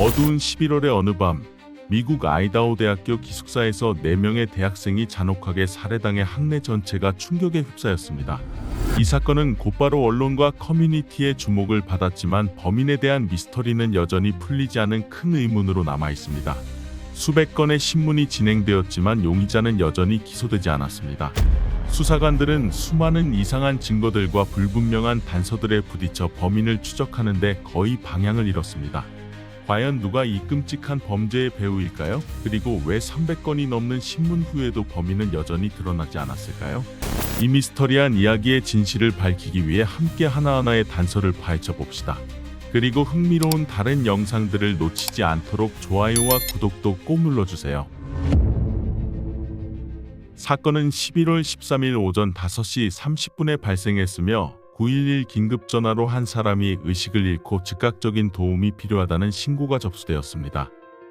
어두운 11월의 어느 밤, 미국 아이다호 대학교 기숙사에서 4명의 대학생이 잔혹하게 살해당해 학내 전체가 충격에 휩싸였습니다. 이 사건은 곧바로 언론과 커뮤니티의 주목을 받았지만 범인에 대한 미스터리는 여전히 풀리지 않은 큰 의문으로 남아 있습니다. 수백 건의 신문이 진행되었지만 용의자는 여전히 기소되지 않았습니다. 수사관들은 수많은 이상한 증거들과 불분명한 단서들에 부딪혀 범인을 추적하는데 거의 방향을 잃었습니다. 과연 누가 이 끔찍한 범죄의 배후일까요? 그리고 왜 300건이 넘는 신문 후에도 범인은 여전히 드러나지 않았을까요? 이 미스터리한 이야기의 진실을 밝히기 위해 함께 하나하나의 단서를 파헤쳐 봅시다. 그리고 흥미로운 다른 영상들을 놓치지 않도록 좋아요와 구독도 꼭 눌러주세요. 사건은 11월 13일 오전 5시 30분에 발생했으며 911 긴급전화로 한 사람이 의식을 잃고 즉각적인 도움이 필요하다는 신고가 접수되었습니다.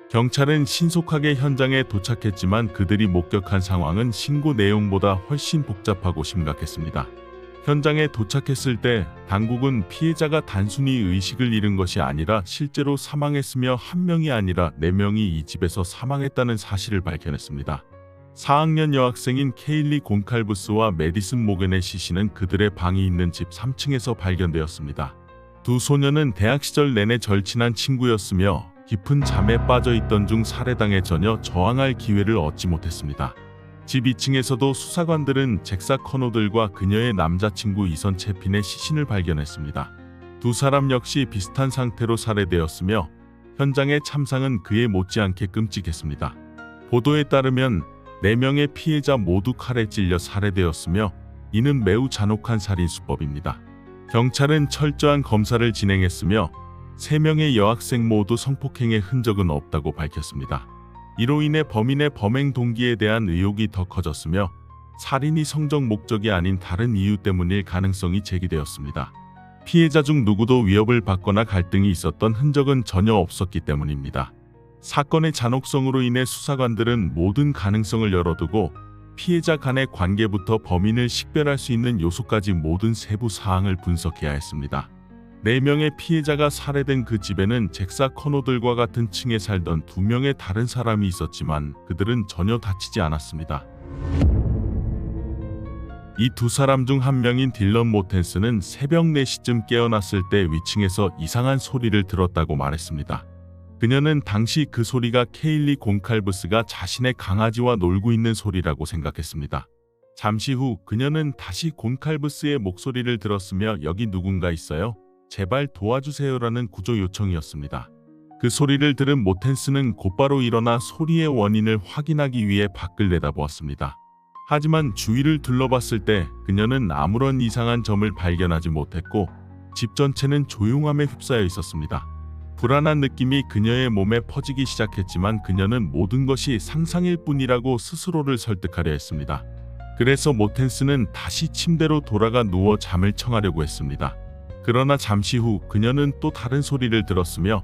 경찰은 신속하게 현장에 도착했지만 그들이 목격한 상황은 신고 내용보다 훨씬 복잡하고 심각했습니다. 현장에 도착했을 때 당국은 피해자가 단순히 의식을 잃은 것이 아니라 실제로 사망했으며 한 명이 아니라 4명이 이 집에서 사망했다는 사실을 발견했습니다. 4학년 여학생인 케일리 곤칼브스와 메디슨 모겐의 시신은 그들의 방이 있는 집 3층에서 발견되었습니다. 두 소녀는 대학 시절 내내 절친한 친구였으며 깊은 잠에 빠져 있던 중 살해당해 전혀 저항할 기회를 얻지 못했습니다. 집 2층에서도 수사관들은 잭사 커노들과 그녀의 남자친구 이선 채핀의 시신을 발견했습니다. 두 사람 역시 비슷한 상태로 살해되었으며 현장의 참상은 그에 못지않게 끔찍했습니다. 보도에 따르면 4명의 피해자 모두 칼에 찔려 살해되었으며 이는 매우 잔혹한 살인수법입니다. 경찰은 철저한 검사를 진행했으며 3명의 여학생 모두 성폭행의 흔적은 없다고 밝혔습니다. 이로 인해 범인의 범행 동기에 대한 의혹이 더 커졌으며 살인이 성적 목적이 아닌 다른 이유 때문일 가능성이 제기되었습니다. 피해자 중 누구도 위협을 받거나 갈등이 있었던 흔적은 전혀 없었기 때문입니다. 사건의 잔혹성으로 인해 수사관들은 모든 가능성을 열어두고 피해자 간의 관계부터 범인을 식별할 수 있는 요소까지 모든 세부 사항을 분석해야 했습니다. 4명의 피해자가 살해된 그 집에는 잭사 커노들과 같은 층에 살던 2명의 다른 사람이 있었지만 그들은 전혀 다치지 않았습니다. 이 두 사람 중 한 명인 딜런 모텐스는 새벽 4시쯤 깨어났을 때 위층에서 이상한 소리를 들었다고 말했습니다. 그녀는 당시 그 소리가 케일리 곤칼브스가 자신의 강아지와 놀고 있는 소리라고 생각했습니다. 잠시 후 그녀는 다시 곤칼브스의 목소리를 들었으며 여기 누군가 있어요? 제발 도와주세요라는 구조 요청이었습니다. 그 소리를 들은 모텐스는 곧바로 일어나 소리의 원인을 확인하기 위해 밖을 내다보았습니다. 하지만 주위를 둘러봤을 때 그녀는 아무런 이상한 점을 발견하지 못했고 집 전체는 조용함에 휩싸여 있었습니다. 불안한 느낌이 그녀의 몸에 퍼지기 시작했지만 그녀는 모든 것이 상상일 뿐이라고 스스로를 설득하려 했습니다. 그래서 모텐스는 다시 침대로 돌아가 누워 잠을 청하려고 했습니다. 그러나 잠시 후 그녀는 또 다른 소리를 들었으며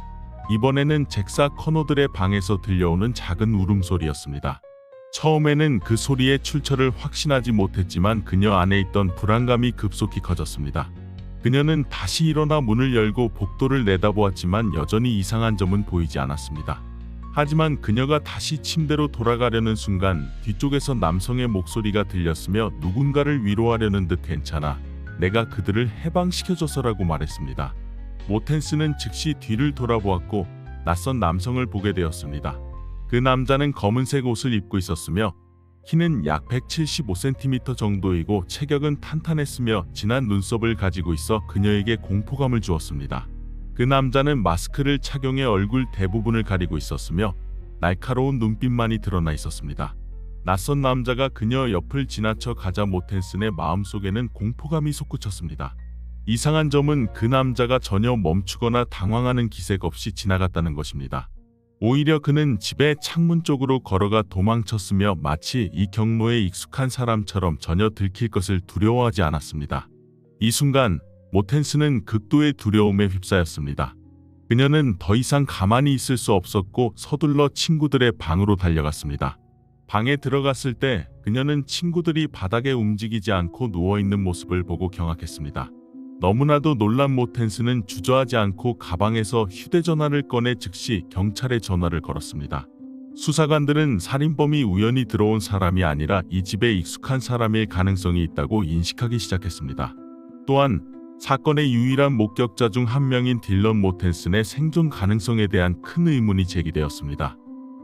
이번에는 잭사 커노들의 방에서 들려오는 작은 울음소리였습니다. 처음에는 그 소리의 출처를 확신하지 못했지만 그녀 안에 있던 불안감이 급속히 커졌습니다. 그녀는 다시 일어나 문을 열고 복도를 내다보았지만 여전히 이상한 점은 보이지 않았습니다. 하지만 그녀가 다시 침대로 돌아가려는 순간 뒤쪽에서 남성의 목소리가 들렸으며 누군가를 위로하려는 듯 괜찮아. 내가 그들을 해방시켜줘서라고 말했습니다. 모텐스는 즉시 뒤를 돌아보았고 낯선 남성을 보게 되었습니다. 그 남자는 검은색 옷을 입고 있었으며 키는 약 175cm 정도이고 체격은 탄탄했으며 진한 눈썹을 가지고 있어 그녀에게 공포감을 주었습니다. 그 남자는 마스크를 착용해 얼굴 대부분을 가리고 있었으며 날카로운 눈빛만이 드러나 있었습니다. 낯선 남자가 그녀 옆을 지나쳐 가자 모텐슨의 마음속에는 공포감이 솟구쳤습니다. 이상한 점은 그 남자가 전혀 멈추거나 당황하는 기색 없이 지나갔다는 것입니다. 오히려 그는 집의 창문 쪽으로 걸어가 도망쳤으며 마치 이 경로에 익숙한 사람처럼 전혀 들킬 것을 두려워하지 않았습니다. 이 순간 모텐스는 극도의 두려움에 휩싸였습니다. 그녀는 더 이상 가만히 있을 수 없었고 서둘러 친구들의 방으로 달려갔습니다. 방에 들어갔을 때 그녀는 친구들이 바닥에 움직이지 않고 누워있는 모습을 보고 경악했습니다. 너무나도 놀란 모텐스는 주저하지 않고 가방에서 휴대전화를 꺼내 즉시 경찰에 전화를 걸었습니다. 수사관들은 살인범이 우연히 들어온 사람이 아니라 이 집에 익숙한 사람일 가능성이 있다고 인식하기 시작했습니다. 또한 사건의 유일한 목격자 중 한 명인 딜런 모텐슨의 생존 가능성에 대한 큰 의문이 제기되었습니다.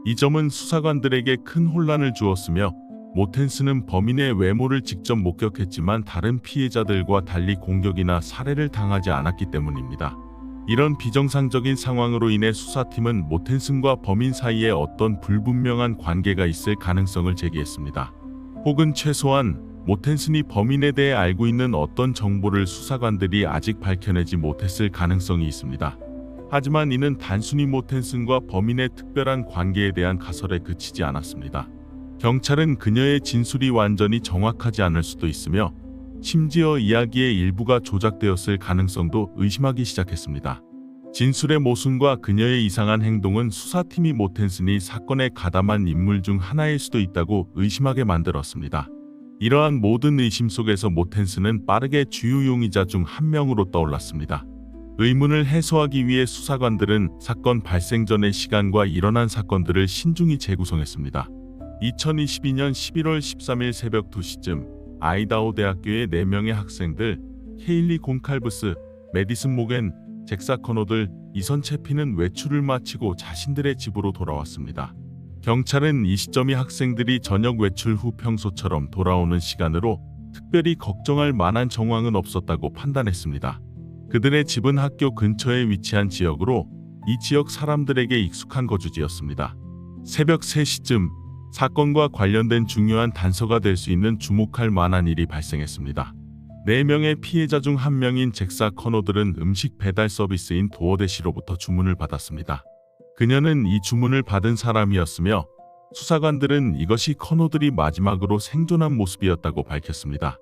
이 점은 수사관들에게 큰 혼란을 주었으며 모텐슨은 범인의 외모를 직접 목격했지만 다른 피해자들과 달리 공격이나 살해를 당하지 않았기 때문입니다. 이런 비정상적인 상황으로 인해 수사팀은 모텐슨과 범인 사이에 어떤 불분명한 관계가 있을 가능성을 제기했습니다. 혹은 최소한 모텐슨이 범인에 대해 알고 있는 어떤 정보를 수사관들이 아직 밝혀내지 못했을 가능성이 있습니다. 하지만 이는 단순히 모텐슨과 범인의 특별한 관계에 대한 가설에 그치지 않았습니다. 경찰은 그녀의 진술이 완전히 정확하지 않을 수도 있으며 심지어 이야기의 일부가 조작되었을 가능성도 의심하기 시작했습니다. 진술의 모순과 그녀의 이상한 행동은 수사팀이 모텐슨이 사건에 가담한 인물 중 하나일 수도 있다고 의심하게 만들었습니다. 이러한 모든 의심 속에서 모텐슨은 빠르게 주요 용의자 중 한 명으로 떠올랐습니다. 의문을 해소하기 위해 수사관들은 사건 발생 전의 시간과 일어난 사건들을 신중히 재구성했습니다. 2022년 11월 13일 새벽 2시쯤 아이다호 대학교의 4명의 학생들 케일리 곤칼브스, 메디슨 모겐, 잭사 커노들, 이선 채피는 외출을 마치고 자신들의 집으로 돌아왔습니다. 경찰은 이 시점이 학생들이 저녁 외출 후 평소처럼 돌아오는 시간으로 특별히 걱정할 만한 정황은 없었다고 판단했습니다. 그들의 집은 학교 근처에 위치한 지역으로 이 지역 사람들에게 익숙한 거주지였습니다. 새벽 3시쯤 사건과 관련된 중요한 단서가 될 수 있는 주목할 만한 일이 발생했습니다. 4명의 피해자 중 한 명인 잭사 커노들은 음식 배달 서비스인 도어대시로부터 주문을 받았습니다. 그녀는 이 주문을 받은 사람이었으며 수사관들은 이것이 커노들이 마지막으로 생존한 모습이었다고 밝혔습니다.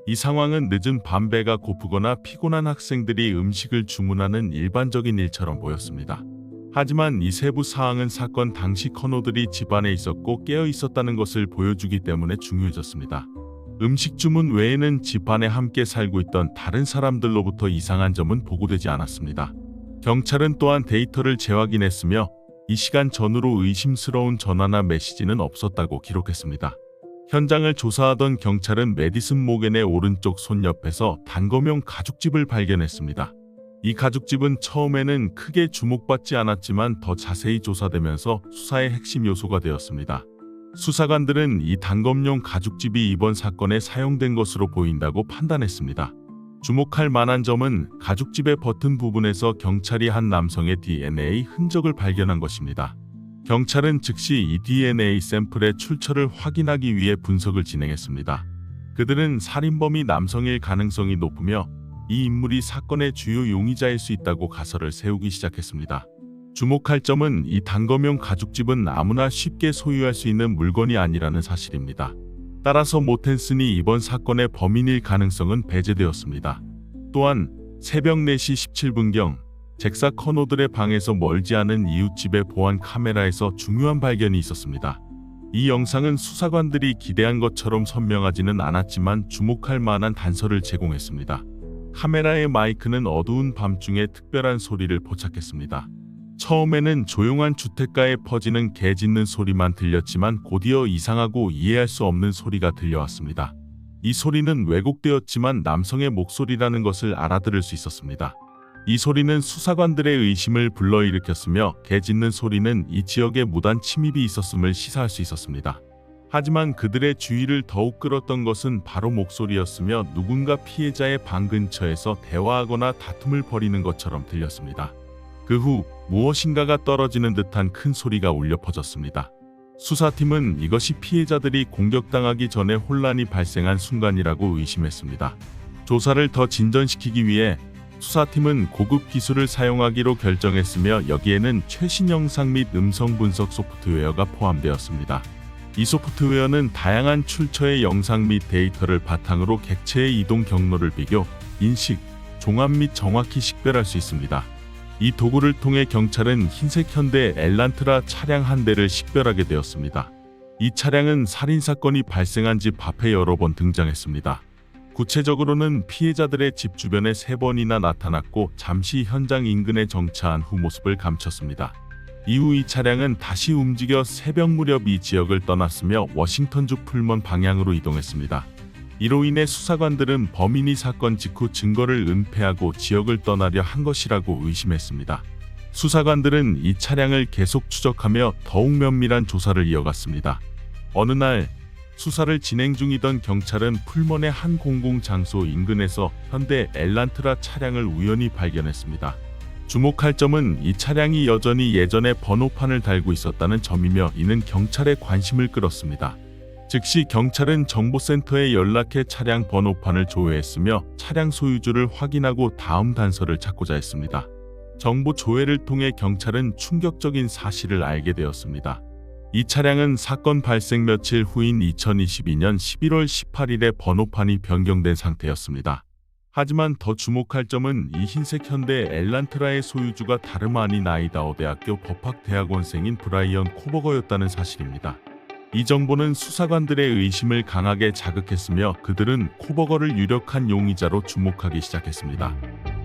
이 상황은 늦은 밤 배가 고프거나 피곤한 학생들이 음식을 주문하는 일반적인 일처럼 보였습니다. 하지만 이 세부 사항은 사건 당시 커노들이 집안에 있었고 깨어 있었다는 것을 보여주기 때문에 중요해졌습니다. 음식 주문 외에는 집안에 함께 살고 있던 다른 사람들로부터 이상한 점은 보고되지 않았습니다. 경찰은 또한 데이터를 재확인했으며 이 시간 전후로 의심스러운 전화나 메시지는 없었다고 기록했습니다. 현장을 조사하던 경찰은 메디슨 모겐의 오른쪽 손 옆에서 단검용 가죽집을 발견했습니다. 이 가죽집은 처음에는 크게 주목받지 않았지만 더 자세히 조사되면서 수사의 핵심 요소가 되었습니다. 수사관들은 이 단검용 가죽집이 이번 사건에 사용된 것으로 보인다고 판단했습니다. 주목할 만한 점은 가죽집의 버튼 부분에서 경찰이 한 남성의 DNA 흔적을 발견한 것입니다. 경찰은 즉시 이 DNA 샘플의 출처를 확인하기 위해 분석을 진행했습니다. 그들은 살인범이 남성일 가능성이 높으며 이 인물이 사건의 주요 용의자일 수 있다고 가설을 세우기 시작했습니다. 주목할 점은 이 단검용 가죽집은 아무나 쉽게 소유할 수 있는 물건이 아니라는 사실입니다. 따라서 모텐슨이 이번 사건의 범인일 가능성은 배제되었습니다. 또한 새벽 4시 17분경 잭사 커노들의 방에서 멀지 않은 이웃집의 보안 카메라에서 중요한 발견이 있었습니다. 이 영상은 수사관들이 기대한 것처럼 선명하지는 않았지만 주목할 만한 단서를 제공했습니다. 카메라의 마이크는 어두운 밤중에 특별한 소리를 포착했습니다. 처음에는 조용한 주택가에 퍼지는 개 짖는 소리만 들렸지만 곧이어 이상하고 이해할 수 없는 소리가 들려왔습니다. 이 소리는 왜곡되었지만 남성의 목소리라는 것을 알아들을 수 있었습니다. 이 소리는 수사관들의 의심을 불러일으켰으며 개 짖는 소리는 이 지역에 무단 침입이 있었음을 시사할 수 있었습니다. 하지만 그들의 주의를 더욱 끌었던 것은 바로 목소리였으며 누군가 피해자의 방 근처에서 대화하거나 다툼을 벌이는 것처럼 들렸습니다. 그 후 무엇인가가 떨어지는 듯한 큰 소리가 울려 퍼졌습니다. 수사팀은 이것이 피해자들이 공격당하기 전에 혼란이 발생한 순간이라고 의심했습니다. 조사를 더 진전시키기 위해 수사팀은 고급 기술을 사용하기로 결정했으며 여기에는 최신 영상 및 음성 분석 소프트웨어가 포함되었습니다. 이 소프트웨어는 다양한 출처의 영상 및 데이터를 바탕으로 객체의 이동 경로를 비교, 인식, 종합 및 정확히 식별할 수 있습니다. 이 도구를 통해 경찰은 흰색 현대 엘란트라 차량 한 대를 식별하게 되었습니다. 이 차량은 살인사건이 발생한 집 앞에 여러 번 등장했습니다. 구체적으로는 피해자들의 집 주변에 3번이나 나타났고 잠시 현장 인근에 정차한 후 모습을 감췄습니다. 이후 이 차량은 다시 움직여 새벽 무렵 이 지역을 떠났으며 워싱턴주 풀먼 방향으로 이동했습니다. 이로 인해 수사관들은 범인이 사건 직후 증거를 은폐하고 지역을 떠나려 한 것이라고 의심했습니다. 수사관들은 이 차량을 계속 추적하며 더욱 면밀한 조사를 이어갔습니다. 어느 날 수사를 진행 중이던 경찰은 풀먼의 한 공공장소 인근에서 현대 엘란트라 차량을 우연히 발견했습니다. 주목할 점은 이 차량이 여전히 예전의 번호판을 달고 있었다는 점이며 이는 경찰의 관심을 끌었습니다. 즉시 경찰은 정보센터에 연락해 차량 번호판을 조회했으며 차량 소유주를 확인하고 다음 단서를 찾고자 했습니다. 정보 조회를 통해 경찰은 충격적인 사실을 알게 되었습니다. 이 차량은 사건 발생 며칠 후인 2022년 11월 18일에 번호판이 변경된 상태였습니다. 하지만 더 주목할 점은 이 흰색 현대 엘란트라의 소유주가 다름 아닌 아이다호 대학교 법학대학원생인 브라이언 코버거였다는 사실입니다. 이 정보는 수사관들의 의심을 강하게 자극했으며 그들은 코버거를 유력한 용의자로 주목하기 시작했습니다.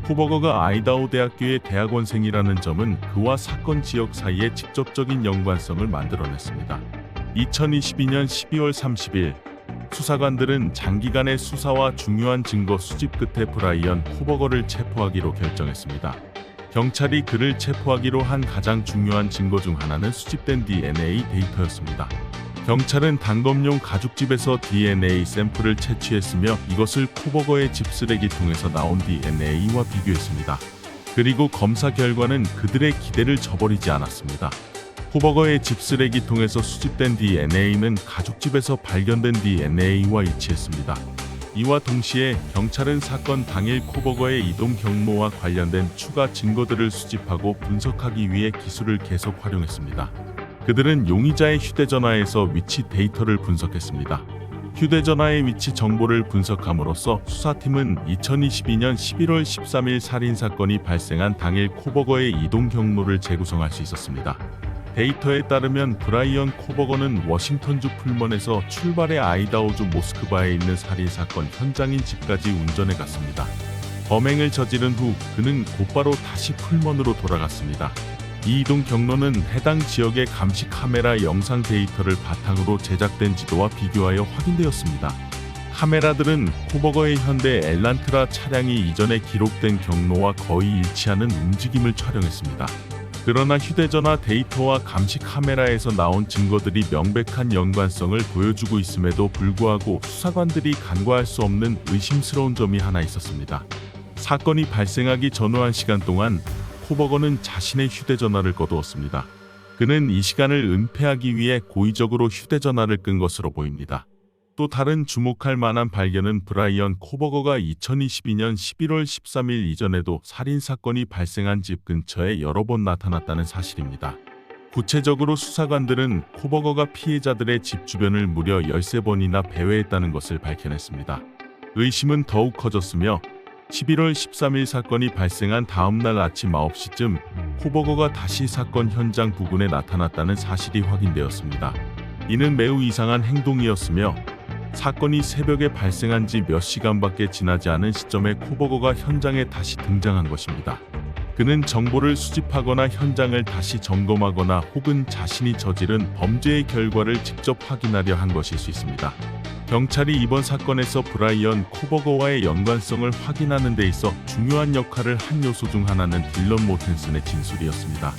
코버거가 아이다호 대학교의 대학원생이라는 점은 그와 사건 지역 사이에 직접적인 연관성을 만들어냈습니다. 2022년 12월 30일 수사관들은 장기간의 수사와 중요한 증거 수집 끝에 브라이언 코버거를 체포하기로 결정했습니다. 경찰이 그를 체포하기로 한 가장 중요한 증거 중 하나는 수집된 DNA 데이터였습니다. 경찰은 단검용 가죽집에서 DNA 샘플을 채취했으며 이것을 코버거의 집 쓰레기통에서 나온 DNA와 비교했습니다. 그리고 검사 결과는 그들의 기대를 저버리지 않았습니다. 코버거의 집 쓰레기통에서 수집된 DNA는 가죽집에서 발견된 DNA와 일치했습니다. 이와 동시에 경찰은 사건 당일 코버거의 이동 경로와 관련된 추가 증거들을 수집하고 분석하기 위해 기술을 계속 활용했습니다. 그들은 용의자의 휴대전화에서 위치 데이터를 분석했습니다. 휴대전화의 위치 정보를 분석함으로써 수사팀은 2022년 11월 13일 살인사건이 발생한 당일 코버거의 이동 경로를 재구성할 수 있었습니다. 데이터에 따르면 브라이언 코버거는 워싱턴주 풀먼에서 출발해 아이다호주 모스크바에 있는 살인사건 현장인 집까지 운전해 갔습니다. 범행을 저지른 후 그는 곧바로 다시 풀먼으로 돌아갔습니다. 이 이동 경로는 해당 지역의 감시 카메라 영상 데이터를 바탕으로 제작된 지도와 비교하여 확인되었습니다. 카메라들은 코버거의 현대 엘란트라 차량이 이전에 기록된 경로와 거의 일치하는 움직임을 촬영했습니다. 그러나 휴대전화 데이터와 감시 카메라에서 나온 증거들이 명백한 연관성을 보여주고 있음에도 불구하고 수사관들이 간과할 수 없는 의심스러운 점이 하나 있었습니다. 사건이 발생하기 전후 1시간 동안 코버거는 자신의 휴대전화를 거두었습니다. 그는 이 시간을 은폐하기 위해 고의적으로 휴대전화를 끈 것으로 보입니다. 또 다른 주목할 만한 발견은 브라이언 코버거가 2022년 11월 13일 이전에도 살인사건이 발생한 집 근처에 여러 번 나타났다는 사실입니다. 구체적으로 수사관들은 코버거가 피해자들의 집 주변을 무려 13번이나 배회했다는 것을 밝혀냈습니다. 의심은 더욱 커졌으며 11월 13일 사건이 발생한 다음 날 아침 9시쯤 코버거가 다시 사건 현장 부근에 나타났다는 사실이 확인되었습니다. 이는 매우 이상한 행동이었으며 사건이 새벽에 발생한 지 몇 시간밖에 지나지 않은 시점에 코버거가 현장에 다시 등장한 것입니다. 그는 정보를 수집하거나 현장을 다시 점검하거나 혹은 자신이 저지른 범죄의 결과를 직접 확인하려 한 것일 수 있습니다. 경찰이 이번 사건에서 브라이언 코버거와의 연관성을 확인하는 데 있어 중요한 역할을 한 요소 중 하나는 딜런 모텐슨의 진술이었습니다.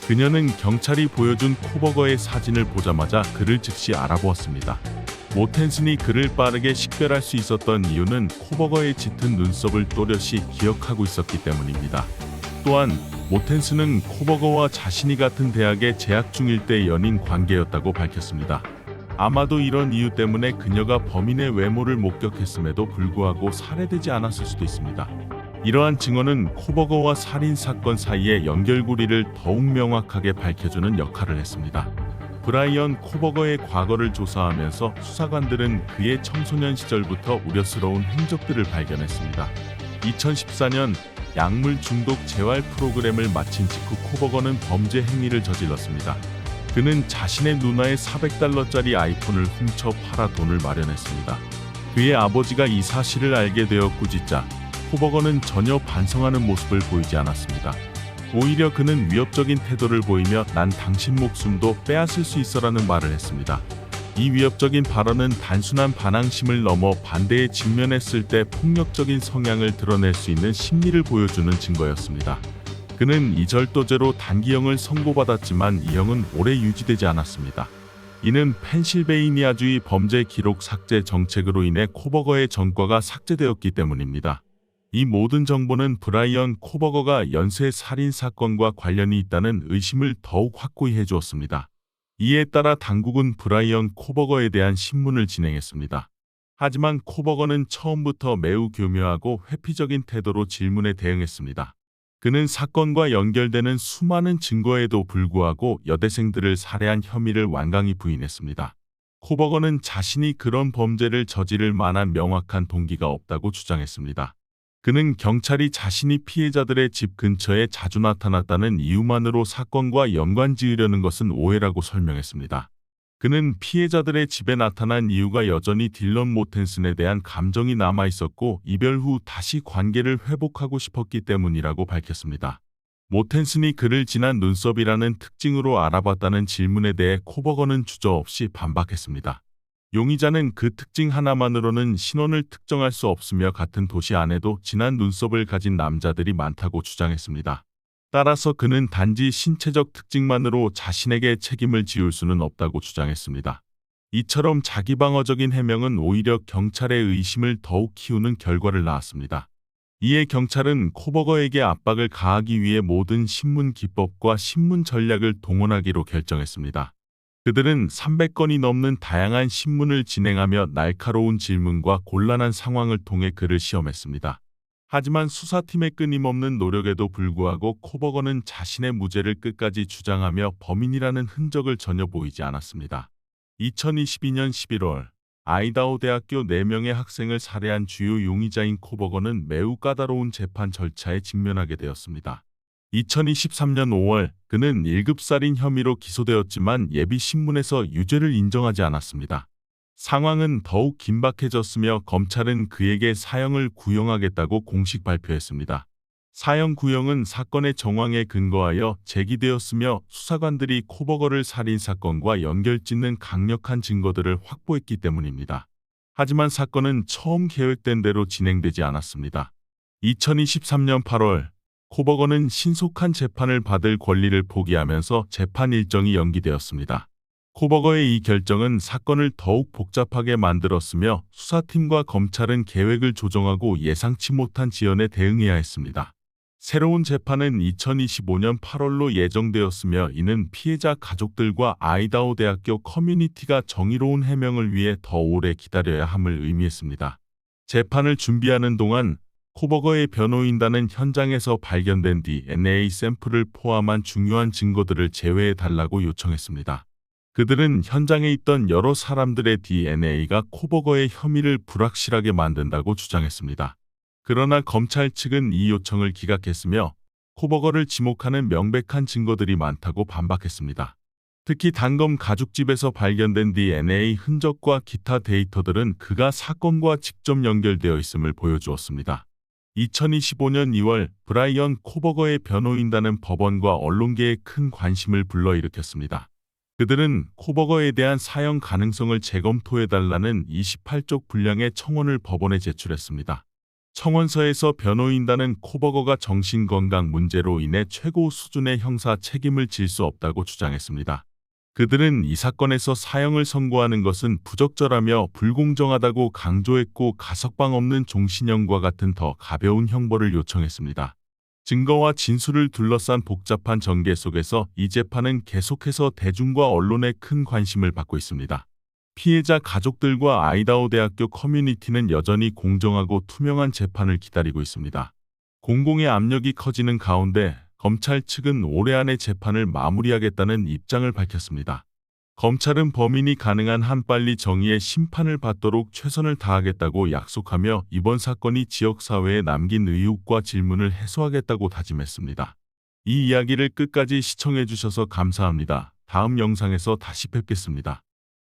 그녀는 경찰이 보여준 코버거의 사진을 보자마자 그를 즉시 알아보았습니다. 모텐슨이 그를 빠르게 식별할 수 있었던 이유는 코버거의 짙은 눈썹을 또렷이 기억하고 있었기 때문입니다. 또한 모텐슨은 코버거와 자신이 같은 대학에 재학 중일 때 연인 관계였다고 밝혔습니다. 아마도 이런 이유 때문에 그녀가 범인의 외모를 목격했음에도 불구하고 살해되지 않았을 수도 있습니다. 이러한 증언은 코버거와 살인사건 사이의 연결고리를 더욱 명확하게 밝혀주는 역할을 했습니다. 브라이언 코버거의 과거를 조사하면서 수사관들은 그의 청소년 시절부터 우려스러운 행적들을 발견했습니다. 2014년 약물 중독 재활 프로그램을 마친 직후 코버거는 범죄 행위를 저질렀습니다. 그는 자신의 누나의 $400짜리 아이폰을 훔쳐 팔아 돈을 마련했습니다. 그의 아버지가 이 사실을 알게 되어 꾸짖자 코버거는 전혀 반성하는 모습을 보이지 않았습니다. 오히려 그는 위협적인 태도를 보이며 난 당신 목숨도 빼앗을 수 있어라는 말을 했습니다. 이 위협적인 발언은 단순한 반항심을 넘어 반대에 직면했을 때 폭력적인 성향을 드러낼 수 있는 심리를 보여주는 증거였습니다. 그는 이절도죄로 단기형을 선고받았지만 이 형은 오래 유지되지 않았습니다. 이는 펜실베이니아주의 범죄 기록 삭제 정책으로 인해 코버거의 전과가 삭제되었기 때문입니다. 이 모든 정보는 브라이언 코버거가 연쇄 살인 사건과 관련이 있다는 의심을 더욱 확고히 해주었습니다. 이에 따라 당국은 브라이언 코버거에 대한 신문을 진행했습니다. 하지만 코버거는 처음부터 매우 교묘하고 회피적인 태도로 질문에 대응했습니다. 그는 사건과 연결되는 수많은 증거에도 불구하고 여대생들을 살해한 혐의를 완강히 부인했습니다. 코버거는 자신이 그런 범죄를 저지를 만한 명확한 동기가 없다고 주장했습니다. 그는 경찰이 자신이 피해자들의 집 근처에 자주 나타났다는 이유만으로 사건과 연관지으려는 것은 오해라고 설명했습니다. 그는 피해자들의 집에 나타난 이유가 여전히 딜런 모텐슨에 대한 감정이 남아있었고 이별 후 다시 관계를 회복하고 싶었기 때문이라고 밝혔습니다. 모텐슨이 그를 진한 눈썹이라는 특징으로 알아봤다는 질문에 대해 코버거는 주저없이 반박했습니다. 용의자는 그 특징 하나만으로는 신원을 특정할 수 없으며 같은 도시 안에도 진한 눈썹을 가진 남자들이 많다고 주장했습니다. 따라서 그는 단지 신체적 특징만으로 자신에게 책임을 지울 수는 없다고 주장했습니다. 이처럼 자기방어적인 해명은 오히려 경찰의 의심을 더욱 키우는 결과를 낳았습니다. 이에 경찰은 코버거에게 압박을 가하기 위해 모든 신문 기법과 신문 전략을 동원하기로 결정했습니다. 그들은 300건이 넘는 다양한 신문을 진행하며 날카로운 질문과 곤란한 상황을 통해 그를 시험했습니다. 하지만 수사팀의 끊임없는 노력에도 불구하고 코버거는 자신의 무죄를 끝까지 주장하며 범인이라는 흔적을 전혀 보이지 않았습니다. 2022년 11월 아이다호 대학교 4명의 학생을 살해한 주요 용의자인 코버거는 매우 까다로운 재판 절차에 직면하게 되었습니다. 2023년 5월 그는 1급 살인 혐의로 기소되었지만 예비신문에서 유죄를 인정하지 않았습니다. 상황은 더욱 긴박해졌으며 검찰은 그에게 사형을 구형하겠다고 공식 발표했습니다. 사형 구형은 사건의 정황에 근거하여 제기되었으며 수사관들이 코버거를 살인사건과 연결짓는 강력한 증거들을 확보했기 때문입니다. 하지만 사건은 처음 계획된 대로 진행되지 않았습니다. 2023년 8월 코버거는 신속한 재판을 받을 권리를 포기하면서 재판 일정이 연기되었습니다. 코버거의 이 결정은 사건을 더욱 복잡하게 만들었으며 수사팀과 검찰은 계획을 조정하고 예상치 못한 지연에 대응해야 했습니다. 새로운 재판은 2025년 8월로 예정되었으며 이는 피해자 가족들과 아이다호 대학교 커뮤니티가 정의로운 해명을 위해 더 오래 기다려야 함을 의미했습니다. 재판을 준비하는 동안 코버거의 변호인단은 현장에서 발견된 DNA 샘플을 포함한 중요한 증거들을 제외해달라고 요청했습니다. 그들은 현장에 있던 여러 사람들의 DNA가 코버거의 혐의를 불확실하게 만든다고 주장했습니다. 그러나 검찰 측은 이 요청을 기각했으며 코버거를 지목하는 명백한 증거들이 많다고 반박했습니다. 특히 단검 가죽집에서 발견된 DNA 흔적과 기타 데이터들은 그가 사건과 직접 연결되어 있음을 보여주었습니다. 2025년 2월 브라이언 코버거의 변호인단은 법원과 언론계에 큰 관심을 불러일으켰습니다. 그들은 코버거에 대한 사형 가능성을 재검토해달라는 28쪽 분량의 청원을 법원에 제출했습니다. 청원서에서 변호인단은 코버거가 정신건강 문제로 인해 최고 수준의 형사 책임을 질 수 없다고 주장했습니다. 그들은 이 사건에서 사형을 선고하는 것은 부적절하며 불공정하다고 강조했고 가석방 없는 종신형과 같은 더 가벼운 형벌을 요청했습니다. 증거와 진술을 둘러싼 복잡한 전개 속에서 이 재판은 계속해서 대중과 언론의 큰 관심을 받고 있습니다. 피해자 가족들과 아이다호 대학교 커뮤니티는 여전히 공정하고 투명한 재판을 기다리고 있습니다. 공공의 압력이 커지는 가운데 검찰 측은 올해 안에 재판을 마무리하겠다는 입장을 밝혔습니다. 검찰은 범인이 가능한 한 빨리 정의의 심판을 받도록 최선을 다하겠다고 약속하며 이번 사건이 지역사회에 남긴 의혹과 질문을 해소하겠다고 다짐했습니다. 이 이야기를 끝까지 시청해 주셔서 감사합니다. 다음 영상에서 다시 뵙겠습니다.